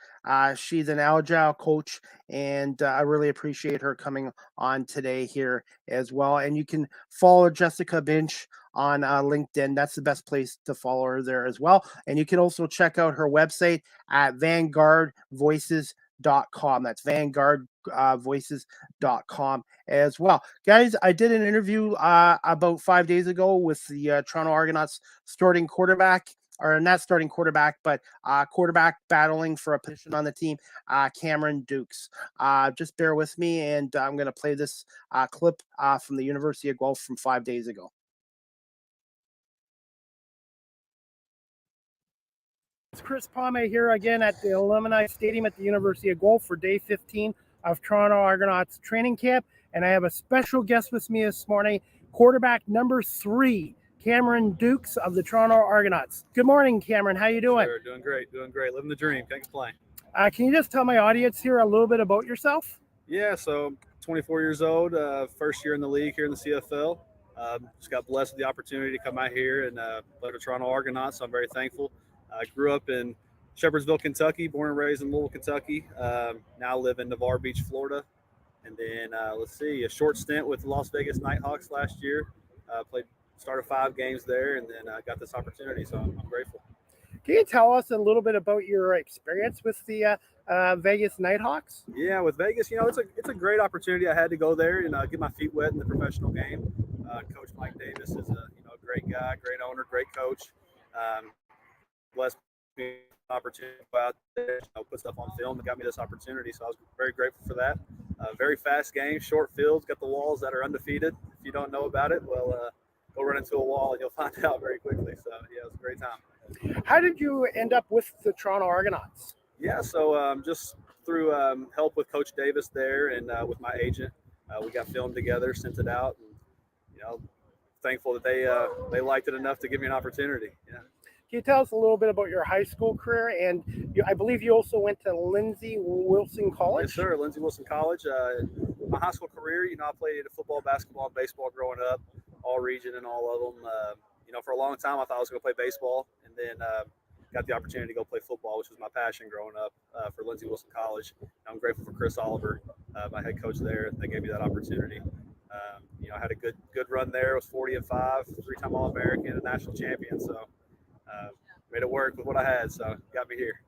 She's an agile coach, and I really appreciate her coming on today here as well. And you can follow Jessica Bensch on LinkedIn. That's the best place to follow her there as well. And you can also check out her website at vanguardvoices.com. That's vanguardvoices.com as well. Guys, I did an interview about 5 days ago with the Toronto Argonauts starting quarterback, or not starting quarterback, but quarterback battling for a position on the team, Cameron Dukes. Just bear with me, and I'm going to play this clip from the University of Guelph from 5 days ago. It's Chris Palme here again at the Alumni Stadium at the University of Guelph for day 15 of Toronto Argonauts training camp. And I have a special guest with me this morning, quarterback number 3, Cameron Dukes of the Toronto Argonauts. Good morning, Cameron. How you doing? Sure, doing great. Living the dream. Can't complain. Can you just tell my audience here a little bit about yourself? Yeah, so 24 years old, first year in the league here in the CFL. Just got blessed with the opportunity to come out here and play for Toronto Argonauts, so I'm very thankful. I grew up in Shepherdsville, Kentucky, born and raised in Louisville, Kentucky. Now live in Navarre Beach, Florida. And then, a short stint with the Las Vegas Nighthawks last year. Started 5 games there, and then got this opportunity, so I'm grateful. Can you tell us a little bit about your experience with the Vegas Nighthawks? Yeah, with Vegas, it's a great opportunity. I had to go there and get my feet wet in the professional game. Coach Mike Davis is a great guy, great owner, great coach. Blessed me with the opportunity to go out there, put stuff on film and got me this opportunity. So I was very grateful for that. Very fast game, short fields, got the walls that are undefeated. If you don't know about it, well, go run into a wall and you'll find out very quickly. So yeah, it was a great time. How did you end up with the Toronto Argonauts? Yeah, so just through help with Coach Davis there and with my agent, we got filmed together, sent it out, and thankful that they liked it enough to give me an opportunity. Yeah. Can you tell us a little bit about your high school career? And I believe you also went to Lindsey Wilson College. Yes, sir. Lindsey Wilson College. My high school career, I played football, basketball, and baseball growing up, all region and all of them. For a long time, I thought I was going to play baseball, and then got the opportunity to go play football, which was my passion growing up for Lindsey Wilson College. And I'm grateful for Chris Oliver, my head coach there. They gave me that opportunity. I had a good run there. I was 40-5, 3-time All-American, a national champion. So made it work with what I had. So got me here.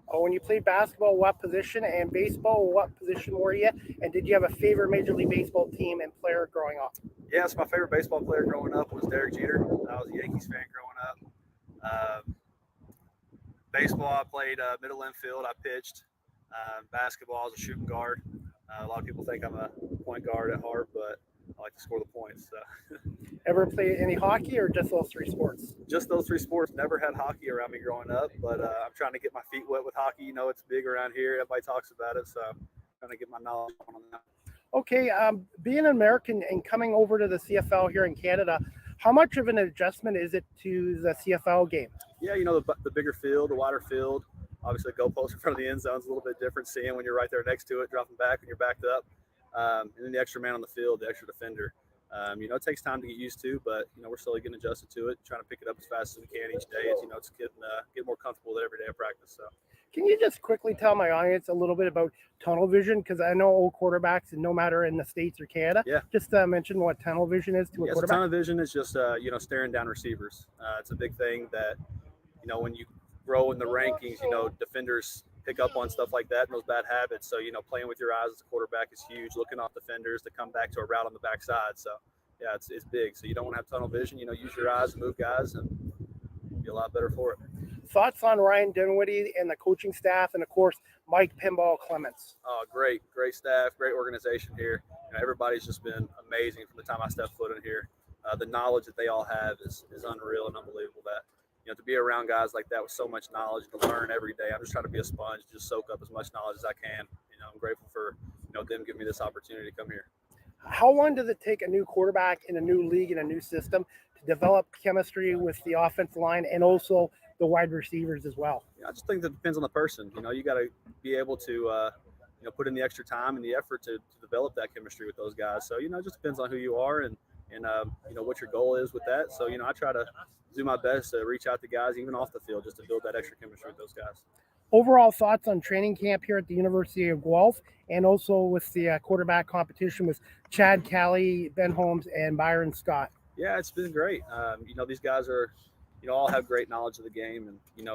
Oh, when you played basketball, what position? And baseball, what position were you? And did you have a favorite Major League Baseball team and player growing up? Yes, my favorite baseball player growing up was Derek Jeter. I was a Yankees fan growing up. Baseball, I played middle infield. I pitched. Basketball, I was a shooting guard. A lot of people think I'm a point guard at heart, but I like to score the points. So. Ever play any hockey or just those 3 sports? Just those 3 sports. Never had hockey around me growing up, but I'm trying to get my feet wet with hockey. It's big around here. Everybody talks about it, so I'm trying to get my knowledge on that. Okay, being an American and coming over to the CFL here in Canada, how much of an adjustment is it to the CFL game? Yeah, the bigger field, the wider field. Obviously, the goalpost in front of the end zone is a little bit different seeing when you're right there next to it, dropping back when you're backed up. And then the extra man on the field, the extra defender. It takes time to get used to, but, we're slowly getting adjusted to it, trying to pick it up as fast as we can each day. It's getting more comfortable with it every day of practice. So. Can you just quickly tell my audience a little bit about tunnel vision? Because I know old quarterbacks, and no matter in the States or Canada, just mention what tunnel vision is to a quarterback. So tunnel vision is just, staring down receivers. It's a big thing that, when you grow in the rankings, defenders pick up on stuff like that and those bad habits. So, playing with your eyes as a quarterback is huge, looking off defenders to come back to a route on the backside. So, yeah, it's big. So you don't want to have tunnel vision, use your eyes and move guys and be a lot better for it. Thoughts on Ryan Dinwiddie and the coaching staff, and of course, Mike Pinball Clements? Oh, great staff, great organization here. Everybody's just been amazing from the time I stepped foot in here. The knowledge that they all have is unreal and unbelievable. That to be around guys like that with so much knowledge, to learn every day. I'm just trying to be a sponge, just soak up as much knowledge as I can. I'm grateful for them giving me this opportunity to come here. How long does it take a new quarterback in a new league, in a new system, to develop chemistry with the offensive line and also the wide receivers as well? I just think that depends on the person. You got to be able to, put in the extra time and the effort to develop that chemistry with those guys. So, it just depends on who you are and what your goal is with that. So, I try to do my best to reach out to guys, even off the field, just to build that extra chemistry with those guys. Overall thoughts on training camp here at the University of Guelph, and also with the quarterback competition with Chad Kelly, Ben Holmes, and Byron Scott? Yeah, it's been great. These guys are, all have great knowledge of the game, and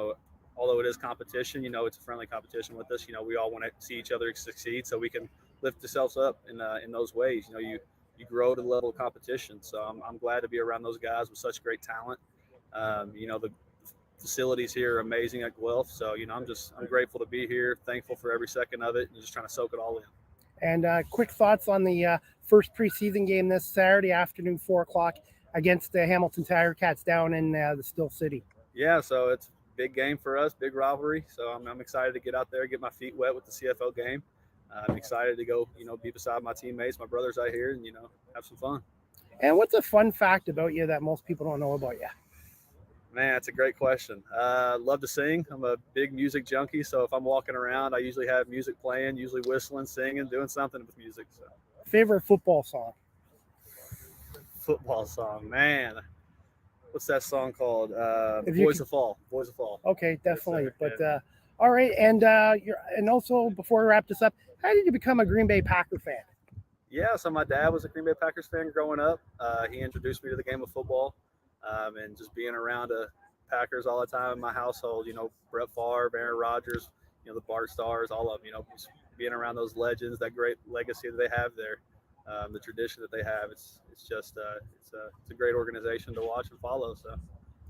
although it is competition, it's a friendly competition with us. We all want to see each other succeed, so we can lift ourselves up in those ways. You grow to the level of competition. So I'm glad to be around those guys with such great talent. The facilities here are amazing at Guelph. So, I'm grateful to be here, thankful for every second of it, and just trying to soak it all in. And quick thoughts on the first preseason game this Saturday afternoon, 4 o'clock, against the Hamilton Tiger Cats down in the Still City. Yeah, so it's a big game for us, big rivalry. So I'm excited to get out there, get my feet wet with the CFL game. I'm excited to go, be beside my teammates, my brothers out here, and, have some fun. And what's a fun fact about you that most people don't know about you? Man, that's a great question. Love to sing. I'm a big music junkie, so if I'm walking around, I usually have music playing, usually whistling, singing, doing something with music. So. Favorite football song? Football song, man. What's that song called? Boys of Fall. Boys of Fall. Okay, definitely. But all right, and also before we wrap this up, how did you become a Green Bay Packer fan? Yeah, so my dad was a Green Bay Packers fan growing up. He introduced me to the game of football. And just being around the Packers all the time in my household, Brett Favre, Aaron Rodgers, the Bart Stars, all of them, just being around those legends, that great legacy that they have there, the tradition that they have. It's just it's a great organization to watch and follow. So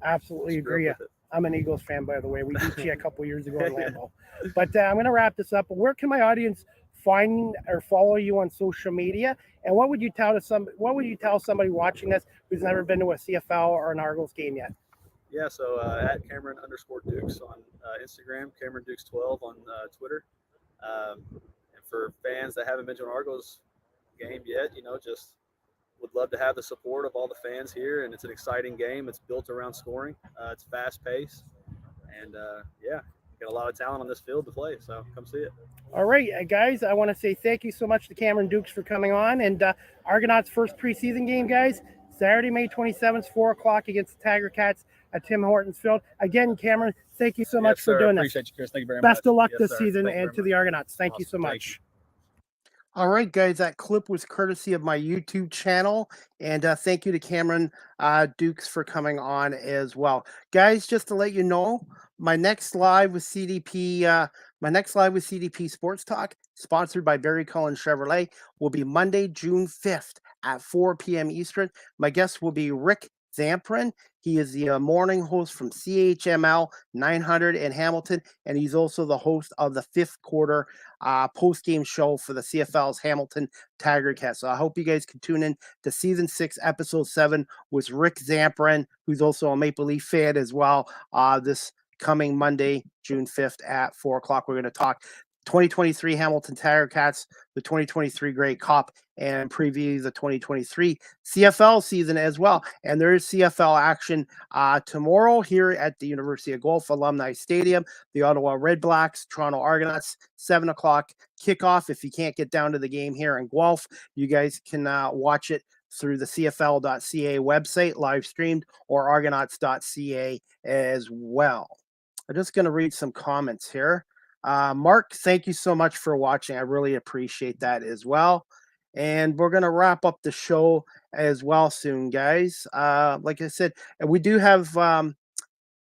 absolutely agree. I'm an Eagles fan, by the way. We beat you a couple years ago in Lambeau. But I'm going to wrap this up. Where can my audience find or follow you on social media? And what would you tell somebody watching this who's never been to a CFL or an Argos game yet? Yeah, so at Cameron_Dukes on Instagram, Cameron Dukes 12 on Twitter. And for fans that haven't been to an Argos game yet, just would love to have the support of all the fans here. And it's an exciting game. It's built around scoring. It's fast paced. And got a lot of talent on this field to play. So come see it. All right, guys, I want to say thank you so much to Cameron Dukes for coming on. And Argonauts' first preseason game, guys, Saturday, May 27th, 4 o'clock against the Tiger Cats at Tim Hortons Field. Again, Cameron, thank you so much for doing this. Appreciate you, Chris. Thank you very much. Best of luck this season and to the Argonauts. Thank you so much. All right, guys, that clip was courtesy of my YouTube channel. And thank you to Cameron Dukes for coming on as well. Guys, just to let you know, my next live with CDP Sports Talk, sponsored by Barry Cullen Chevrolet, will be Monday, June 5th at 4 p.m. Eastern. My guest will be Rick Zamperin. He is the morning host from CHML 900 in Hamilton, and he's also the host of the fifth quarter post-game show for the CFL's Hamilton Tiger Cats. So I hope you guys can tune in to Season 6, Episode 7 with Rick Zamperin, who's also a Maple Leaf fan as well, this coming Monday, June 5th at 4 o'clock. We're going to talk 2023 Hamilton Tiger Cats, the 2023 Grey Cup, and preview the 2023 CFL season as well. And there is CFL action tomorrow here at the University of Guelph Alumni Stadium. The Ottawa Red Blacks, Toronto Argonauts, 7 o'clock kickoff. If you can't get down to the game here in Guelph, you guys can watch it through the CFL.ca website, live streamed, or argonauts.ca as well. I'm just going to read some comments here. Mark, thank you so much for watching. I really appreciate that as well. And we're going to wrap up the show as well soon, guys. Like I said, we do have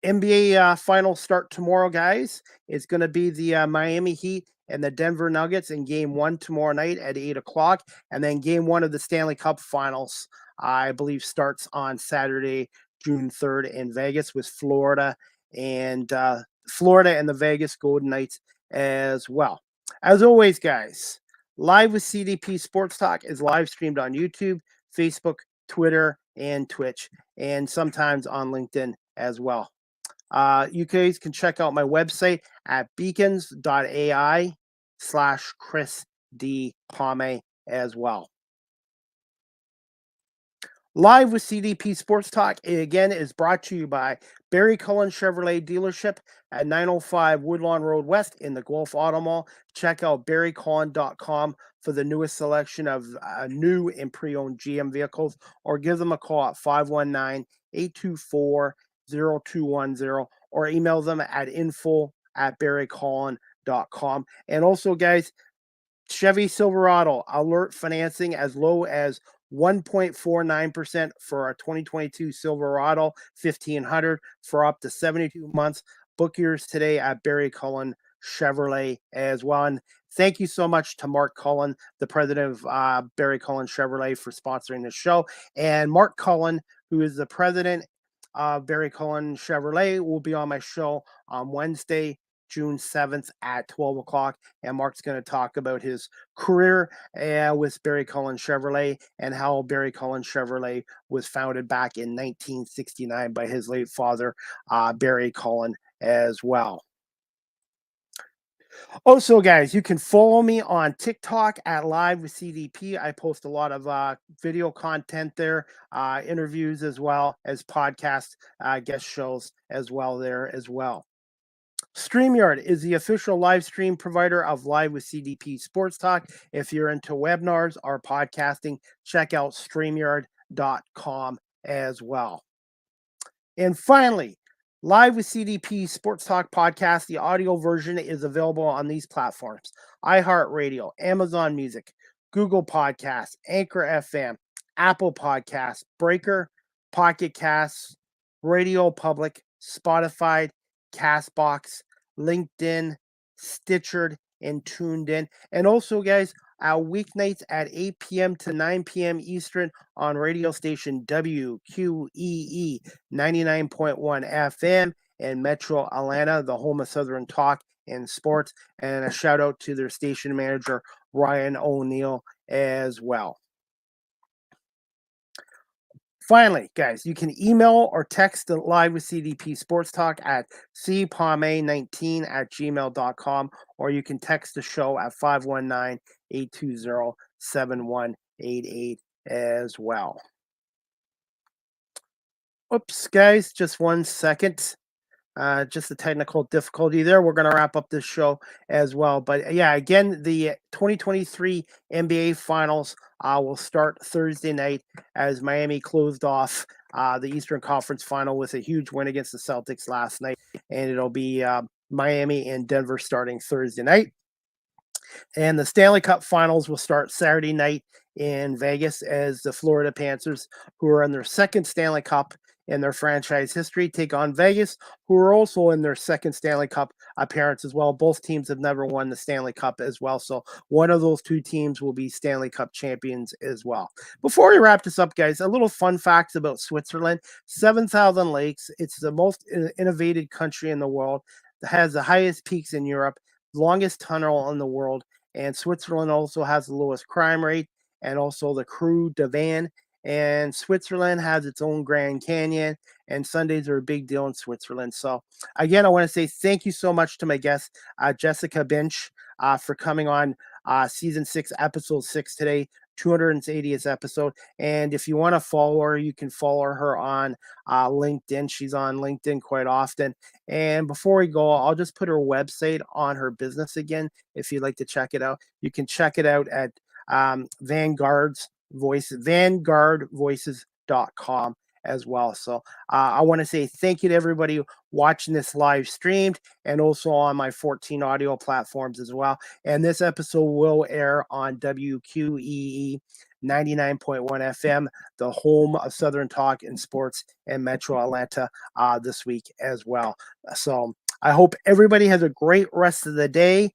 NBA final start tomorrow, guys. It's going to be the Miami Heat and the Denver Nuggets in Game 1 tomorrow night at 8 o'clock. And then Game 1 of the Stanley Cup Finals, I believe, starts on Saturday, June 3rd in Vegas with Florida and the Vegas Golden Knights as well. As always, guys, Live with CDP Sports Talk is live streamed on YouTube, Facebook, Twitter, and Twitch, and sometimes on LinkedIn as well. You guys can check out my website at beacons.ai/Chris D. Palme as well. Live with CDP Sports Talk, again, is brought to you by Barry Cullen Chevrolet Dealership at 905 Woodlawn Road West in the Guelph Auto Mall. Check out barrycullen.com for the newest selection of new and pre-owned GM vehicles, or give them a call at 519-824-0210, or email them at info@barrycullen.com. And also, guys, Chevy Silverado alert financing as low as 1.49% for our 2022 Silverado 1500 for up to 72 months. Book yours today at Barry Cullen Chevrolet as well. And thank you so much to Mark Cullen, the president of Barry Cullen Chevrolet, for sponsoring the show. And Mark Cullen, who is the president Barry Cullen Chevrolet will be on my show on Wednesday, June 7th at 12 o'clock. And Mark's going to talk about his career with Barry Cullen Chevrolet and how Barry Cullen Chevrolet was founded back in 1969 by his late father, Barry Cullen, as well. Also, guys, you can follow me on TikTok at Live with CDP. I post a lot of video content there, interviews as well as podcast guest shows as well there as well. StreamYard is the official live stream provider of Live with CDP Sports Talk. If you're into webinars or podcasting, check out StreamYard.com as well. And finally, Live with CDP Sports Talk podcast, the audio version is available on these platforms: iHeartRadio, Amazon Music, Google Podcasts, Anchor FM, Apple Podcasts, Breaker, Pocket Casts, Radio Public, Spotify, Castbox, LinkedIn, Stitcher, and Tuned In. And also, guys, our weeknights at 8 p.m. to 9 p.m. Eastern on radio station WQEE 99.1 FM in Metro Atlanta, the home of Southern Talk and Sports. And a shout out to their station manager, Ryan O'Neill, as well. Finally, guys, you can email or text the Live with CDP Sports Talk at cpalme19@gmail.com, or you can text the show at 519-820-7188 as well. Oops, guys, just 1 second. Just a technical difficulty there. We're going to wrap up this show as well. But yeah, again, the 2023 NBA Finals will start Thursday night as Miami closed off the Eastern Conference Final with a huge win against the Celtics last night. And it'll be Miami and Denver starting Thursday night. And the Stanley Cup Finals will start Saturday night in Vegas as the Florida Panthers, who are in their second Stanley Cup in their franchise history, take on Vegas, who are also in their second Stanley Cup appearance as well. Both teams have never won the Stanley Cup as well. So one of those two teams will be Stanley Cup champions as well. Before we wrap this up, guys, a little fun facts about Switzerland. 7,000 lakes. It's the most innovative country in the world. It has the highest peaks in Europe, longest tunnel in the world. And Switzerland also has the lowest crime rate and also the Croix de Van. And Switzerland has its own Grand Canyon, and Sundays are a big deal in Switzerland. So again, I want to say thank you so much to my guest, Jessica Bensch, for coming on season 6, episode 6 today, 280th episode. And if you want to follow her, you can follow her on LinkedIn. She's on LinkedIn quite often. And before we go, I'll just put her website on her business again. If you'd like to check it out, you can check it out at vanguardvoices.com as well. So I want to say thank you to everybody watching this live streamed and also on my 14 audio platforms as well. And this episode will air on WQEE 99.1 FM, the home of Southern Talk and Sports in Metro Atlanta this week as well. So I hope everybody has a great rest of the day.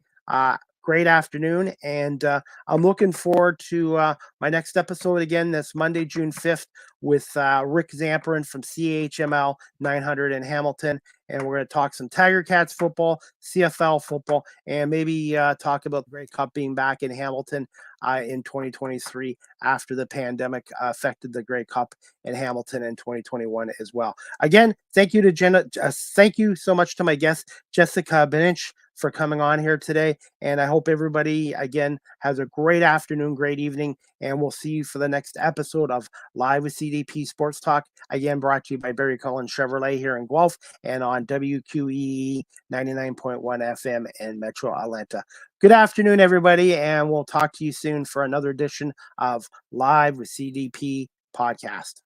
Great afternoon, and I'm looking forward to my next episode again this Monday, June 5th, with Rick Zamperin from CHML 900 in Hamilton, and we're going to talk some Tiger Cats football, CFL football, and maybe talk about the Grey Cup being back in Hamilton in 2023 after the pandemic affected the Grey Cup in Hamilton in 2021 as well. Again, thank you to Jenna. Thank you so much to my guest, Jessica Bensch, for coming on here today. And I hope everybody, again, has a great afternoon, great evening, and we'll see you for the next episode of Live with CDP Sports Talk, again, brought to you by Barry Cullen Chevrolet here in Guelph and on WQEE 99.1 FM in Metro Atlanta. Good afternoon, everybody, and we'll talk to you soon for another edition of Live with CDP podcast.